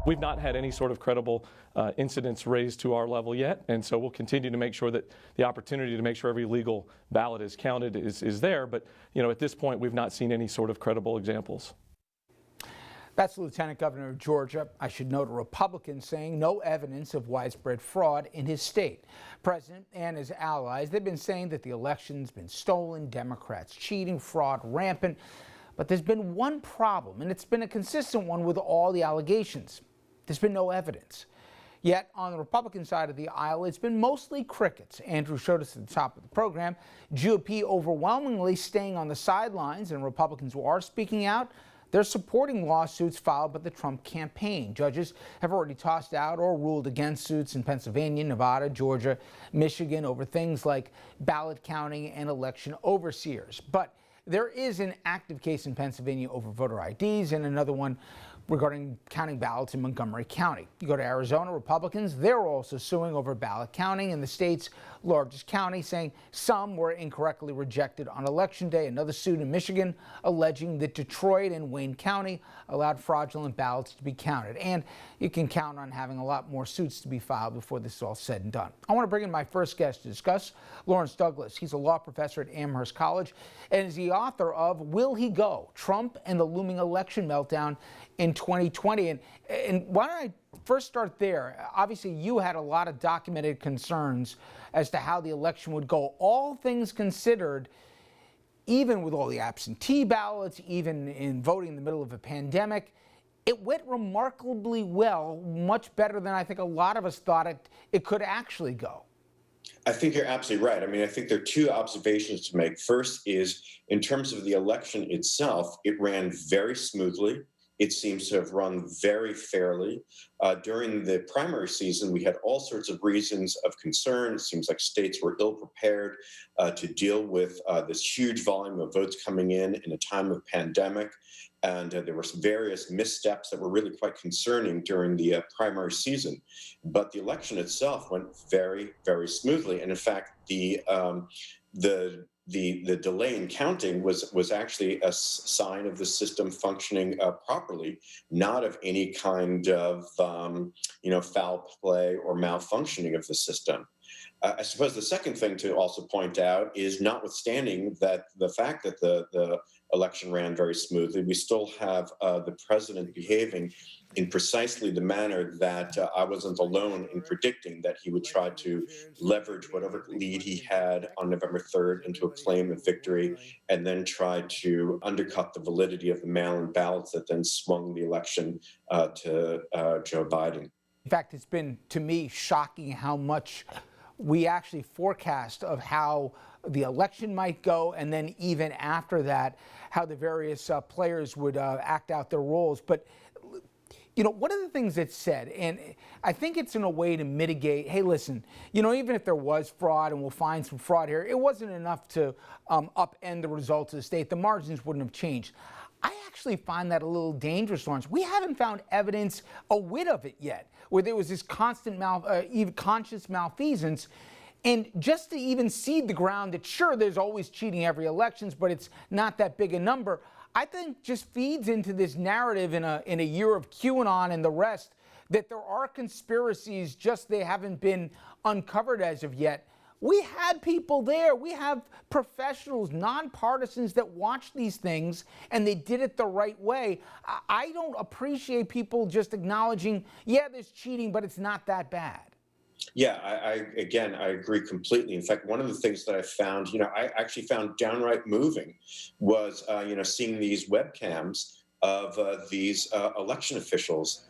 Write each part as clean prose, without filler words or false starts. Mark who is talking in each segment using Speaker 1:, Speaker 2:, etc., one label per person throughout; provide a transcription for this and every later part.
Speaker 1: We've not had any sort of credible incidents raised to our level yet, and so we'll continue to make sure that the opportunity to make sure every legal ballot is counted is there. But at this point, we've not seen any sort of credible examples.
Speaker 2: That's the Lieutenant Governor of Georgia. I should note a Republican saying no evidence of widespread fraud in his state. President and his allies, they've been saying that the election's been stolen, Democrats cheating, fraud rampant. But there's been one problem, and it's been a consistent one with all the allegations. There's been no evidence. Yet, on the Republican side of the aisle, it's been mostly crickets. Andrew showed us at the top of the program. GOP overwhelmingly staying on the sidelines, and Republicans who are speaking out, they're supporting lawsuits filed by the Trump campaign. Judges have already tossed out or ruled against suits in Pennsylvania, Nevada, Georgia, Michigan over things like ballot counting and election overseers. But there is an active case in Pennsylvania over voter IDs and another one regarding counting ballots in Montgomery County. You go to Arizona, Republicans, they're also suing over ballot counting in the state's largest county, saying some were incorrectly rejected on Election Day. Another suit in Michigan alleging that Detroit and Wayne County allowed fraudulent ballots to be counted. And you can count on having a lot more suits to be filed before this is all said and done. I want to bring in my first guest to discuss, Lawrence Douglas. He's a law professor at Amherst College and is the author of Will He Go? Trump and the Looming Election Meltdown in 2020. And why don't I first start there? Obviously, you had a lot of documented concerns as to how the election would go. All things considered, even with all the absentee ballots, even in voting in the middle of a pandemic, it went remarkably well, much better than I think a lot of us thought it could actually go.
Speaker 3: I think you're absolutely right. I mean, I think there are two observations to make. First is, in terms of the election itself, it ran very smoothly. It seems to have run very fairly. During the primary season, we had all sorts of reasons of concern. It seems like states were ill prepared to deal with this huge volume of votes coming in a time of pandemic. And there were some various missteps that were really quite concerning during the primary season. But the election itself went very, very smoothly. And in fact, the delay in counting was actually a sign of the system functioning properly, not of any kind of foul play or malfunctioning of the system. I suppose the second thing to also point out is, notwithstanding that the fact that the election ran very smoothly, we still have the president behaving in precisely the manner that I wasn't alone in predicting, that he would try to leverage whatever lead he had on November 3rd into a claim of victory, and then try to undercut the validity of the mail-in ballots that then swung the election to Joe Biden.
Speaker 2: In fact, it's been, to me, shocking how much we actually forecast of how the election might go, and then even after that, how the various players would act out their roles. But one of the things that's said, and I think it's in a way to mitigate, hey, listen, even if there was fraud, and we'll find some fraud here, it wasn't enough to upend the results of the state. The margins wouldn't have changed. I actually find that a little dangerous, Lawrence. We haven't found evidence, a whit of it yet, where there was this constant even conscious malfeasance. And just to even seed the ground that, sure, there's always cheating every elections, but it's not that big a number, I think just feeds into this narrative in a year of QAnon and the rest, that there are conspiracies, just they haven't been uncovered as of yet. We had people there. We have professionals, nonpartisans that watch these things, and they did it the right way. I don't appreciate people just acknowledging, yeah, there's cheating, but it's not that bad.
Speaker 3: Yeah, I agree completely. In fact, one of the things that I found, I actually found downright moving was, seeing these webcams of these election officials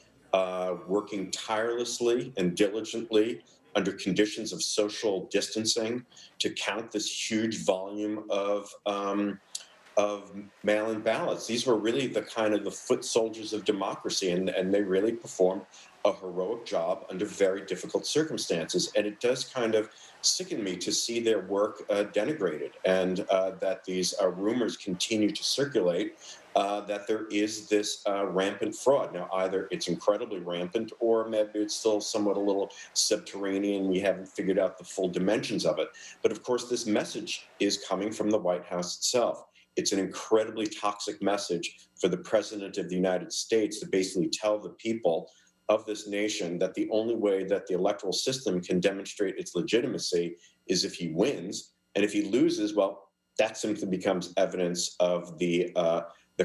Speaker 3: working tirelessly and diligently under conditions of social distancing to count this huge volume of mail-in ballots. These were really the kind of the foot soldiers of democracy, and they really performed a heroic job under very difficult circumstances. And it does kind of sicken me to see their work denigrated, and that these rumors continue to circulate that there is this rampant fraud. Now, either it's incredibly rampant, or maybe it's still somewhat a little subterranean. We haven't figured out the full dimensions of it. But of course, this message is coming from the White House itself. It's an incredibly toxic message for the President of the United States to basically tell the people of this nation that the only way that the electoral system can demonstrate its legitimacy is if he wins. And if he loses, well, that simply becomes evidence of the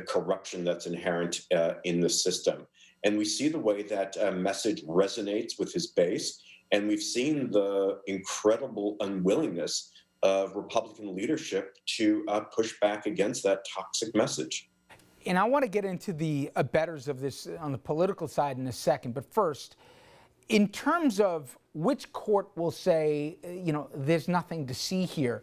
Speaker 3: corruption that's inherent in the system. And we see the way that message resonates with his base. And we've seen the incredible unwillingness of Republican leadership to push back against that toxic message.
Speaker 2: And I want to get into the abettors of this on the political side in a second. But first, in terms of which court will say, there's nothing to see here,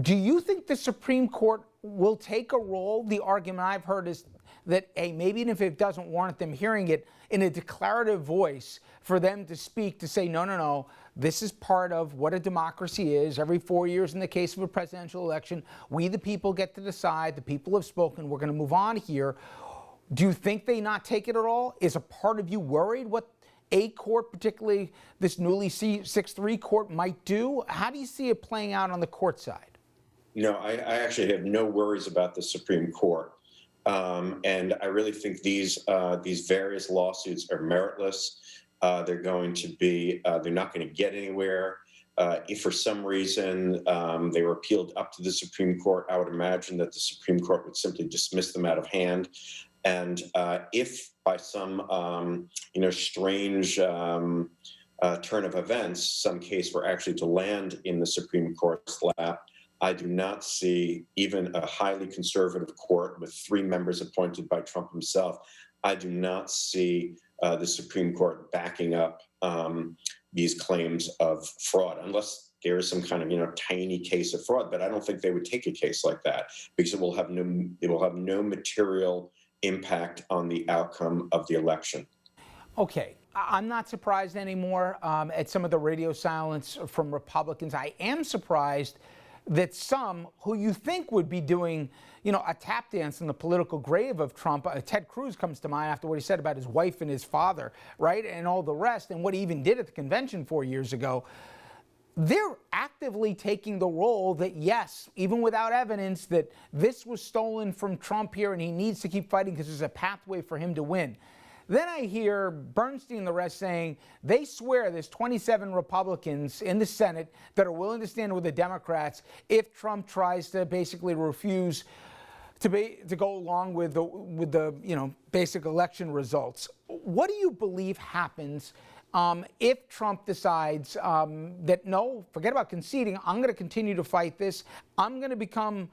Speaker 2: do you think the Supreme Court will take a role? The argument I've heard is that, hey, maybe even if it doesn't warrant them hearing it, in a declarative voice for them to speak, to say, no, this is part of what a democracy is. Every 4 years in the case of a presidential election, we the people get to decide. The people have spoken. We're going to move on here. Do you think they not take it at all? Is a part of you worried what a court, particularly this newly 6-3 court, might do? How do you see it playing out on the court side?
Speaker 3: No, I actually have no worries about the Supreme Court. And I really think these various lawsuits are meritless. They're going to be, they're not going to get anywhere. If for some reason they were appealed up to the Supreme Court, I would imagine that the Supreme Court would simply dismiss them out of hand. And if by some, strange turn of events, some case were actually to land in the Supreme Court's lap, I do not see even a highly conservative court with 3 members appointed by Trump himself. I do not see the Supreme Court backing up these claims of fraud, unless there is some kind of tiny case of fraud. But I don't think they would take a case like that because it will have no material impact on the outcome of the election.
Speaker 2: Okay. I'm not surprised anymore at some of the radio silence from Republicans. I am surprised that some who you think would be doing, a tap dance in the political grave of Trump, Ted Cruz comes to mind after what he said about his wife and his father, right, and all the rest, and what he even did at the convention 4 years ago. They're actively taking the role that, yes, even without evidence, that this was stolen from Trump here and he needs to keep fighting because there's a pathway for him to win. Then I hear Bernstein and the rest saying they swear there's 27 Republicans in the Senate that are willing to stand with the Democrats if Trump tries to basically refuse to go along with the basic election results. What do you believe happens if Trump decides that, no, forget about conceding, I'm going to continue to fight this, I'm going to become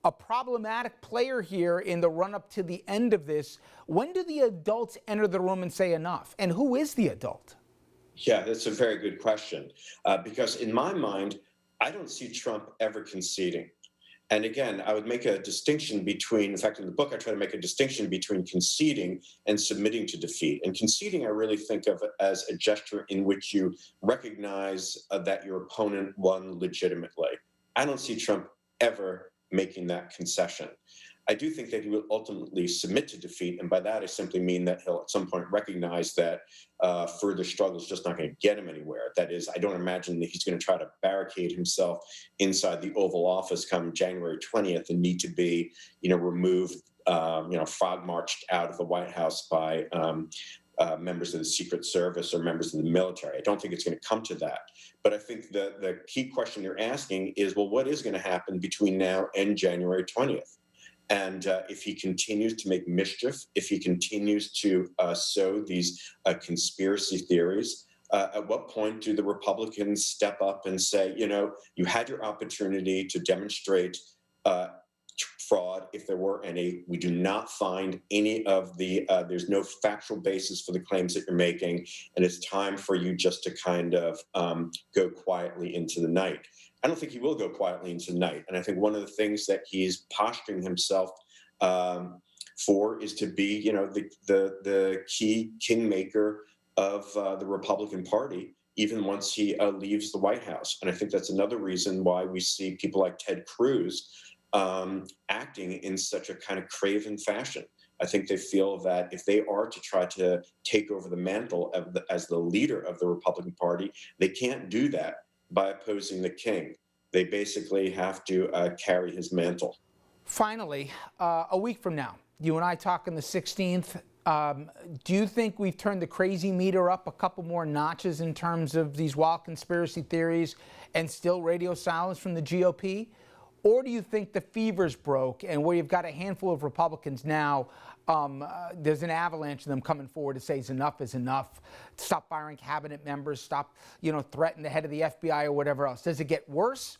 Speaker 2: a problematic player here in the run-up to the end of this? When do the adults enter the room and say enough? And who is the adult?
Speaker 3: Yeah, that's a very good question. Because in my mind, I don't see Trump ever conceding. And again, I would make a distinction between, in fact, in the book, I try to make a distinction between conceding and submitting to defeat. And conceding, I really think of as a gesture in which you recognize that your opponent won legitimately. I don't see Trump ever making that concession. I do think that he will ultimately submit to defeat, and by that I simply mean that he'll at some point recognize that further struggle is just not going to get him anywhere. That is, I don't imagine that he's going to try to barricade himself inside the Oval Office come January 20th and need to be, removed, frog marched out of the White House by members of the Secret Service or members of the military. I don't think it's going to come to that. But I think the key question you're asking is, well, what is going to happen between now and January 20th? And if he continues to make mischief, if he continues to sow these conspiracy theories, at what point do the Republicans step up and say, you had your opportunity to demonstrate fraud, if there were any. We do not find any of the, there's no factual basis for the claims that you're making, and it's time for you just to kind of go quietly into the night. I don't think he will go quietly into the night. And I think one of the things that he's posturing himself for is to be, the key kingmaker of the Republican Party, even once he leaves the White House. And I think that's another reason why we see people like Ted Cruz acting in such a kind of craven fashion. I think they feel that if they are to try to take over the mantle as the leader of the Republican Party, they can't do that by opposing the king. They basically have to carry his mantle.
Speaker 2: Finally, a week from now, you and I talk on the 16th. Do you think we've turned the crazy meter up a couple more notches in terms of these wild conspiracy theories and still radio silence from the GOP? Or do you think the fever's broke and where you've got a handful of Republicans now, there's an avalanche of them coming forward to say enough is enough, stop firing cabinet members, stop, threatening the head of the FBI or whatever else? Does it get worse?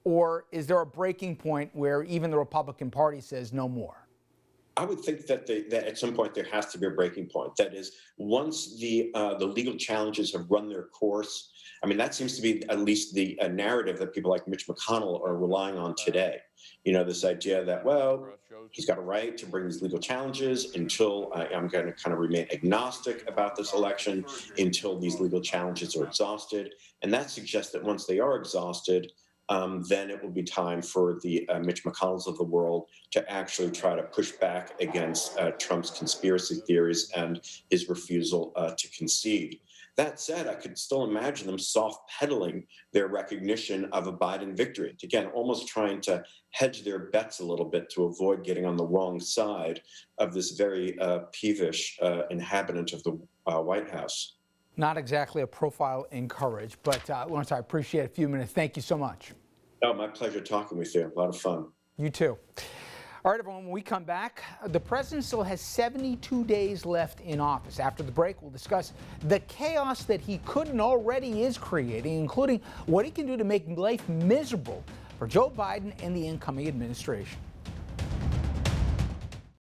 Speaker 2: Or is there a breaking point where even the Republican Party says no more?
Speaker 3: I would think that at some point there has to be a breaking point. That is, once the legal challenges have run their course. I mean, that seems to be at least the narrative that people like Mitch McConnell are relying on today. This idea that, well, he's got a right to bring these legal challenges until I'm going to kind of remain agnostic about this election until these legal challenges are exhausted. And that suggests that once they are exhausted, then it will be time for the Mitch McConnells of the world to actually try to push back against Trump's conspiracy theories and his refusal to concede. That said, I could still imagine them soft pedaling their recognition of a Biden victory. Again, almost trying to hedge their bets a little bit to avoid getting on the wrong side of this very peevish inhabitant of the White House.
Speaker 2: Not exactly a profile in courage, but Lawrence, I appreciate a few minutes. Thank you so much.
Speaker 3: Oh, my pleasure talking with you. A lot of fun.
Speaker 2: You too. All right, everyone, when we come back, the president still has 72 days left in office. After the break, we'll discuss the chaos that he could and already is creating, including what he can do to make life miserable for Joe Biden and the incoming administration.